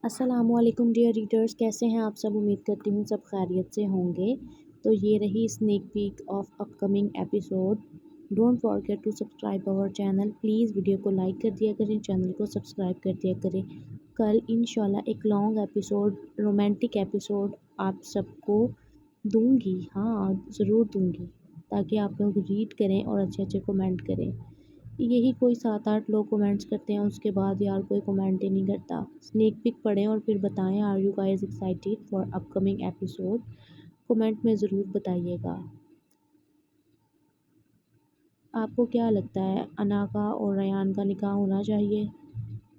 السلام علیکم dear readers, کیسے ہیں آپ سب؟ امید کرتی ہوں سب خیریت سے ہوں گے۔ تو یہ رہی snack pack of upcoming episode. Don't forget to subscribe our channel, please video کو لائک کر دیا کریں، چینل کو سبسکرائب کر دیا کریں۔ کل انشاءاللہ ایک لانگ ایپیسوڈ، رومانٹک ایپیسوڈ آپ سب کو دوں گی، ہاں ضرور دوں گی، تاکہ آپ لوگ ریڈ کریں اور اچھے اچھے کمنٹ کریں۔ یہی کوئی 7-8 لوگ کمنٹس کرتے ہیں، اس کے بعد یار کوئی کمنٹ ہی نہیں کرتا۔ اسنیک پک پڑھیں اور پھر بتائیں are you guys excited for upcoming episode? Comment میں ضرور بتائیے گا۔ آپ کو کیا لگتا ہے انا کا اور ریان کا نکاح ہونا چاہیے؟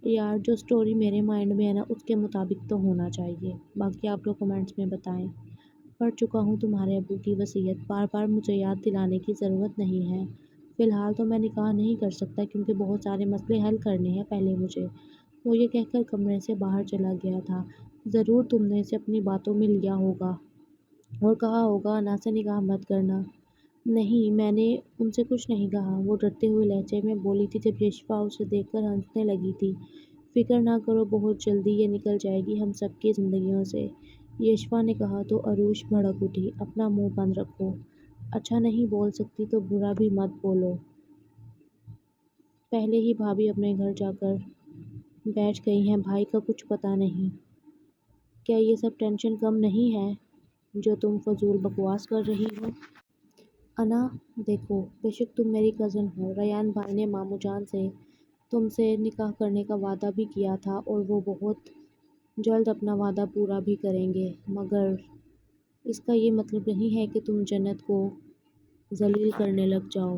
یار جو سٹوری میرے مائنڈ میں ہے نا، اس کے مطابق تو ہونا چاہیے، باقی آپ لوگ کمنٹس میں بتائیں۔ پڑھ چکا ہوں تمہارے ابو کی وصیت، بار بار مجھے یاد دلانے کی ضرورت نہیں ہے۔ فی الحال تو میں نکاح نہیں کر سکتا کیونکہ بہت سارے مسئلے حل کرنے ہیں پہلے مجھے۔ وہ یہ کہہ کر کمرے سے باہر چلا گیا تھا۔ ضرور تم نے اسے اپنی باتوں میں لیا ہوگا اور کہا ہوگا انا سے نکاح مت کرنا۔ نہیں، میں نے ان سے کچھ نہیں کہا، وہ ڈرتے ہوئے لہجے میں بولی تھی جب یشفا اسے دیکھ کر ہنسنے لگی تھی۔ فکر نہ کرو، بہت جلدی یہ نکل جائے گی ہم سب کی زندگیوں سے، یشفا نے کہا تو عروش بھڑک اٹھی۔ اپنا منہ بند رکھو، اچھا نہیں بول سکتی تو برا بھی مت بولو۔ پہلے ہی بھابھی اپنے گھر جا کر بیٹھ گئی ہیں، بھائی کا کچھ پتہ نہیں۔ کیا یہ سب ٹینشن کم نہیں ہے جو تم فضول بکواس کر رہی ہو؟ انا دیکھو، بے شک تم میری کزن ہو، ریان بھائی نے ماموں جان سے تم سے نکاح کرنے کا وعدہ بھی کیا تھا اور وہ بہت جلد اپنا وعدہ پورا بھی کریں گے، مگر اس کا یہ مطلب نہیں ہے کہ تم جنت کو ذلیل کرنے لگ جاؤ۔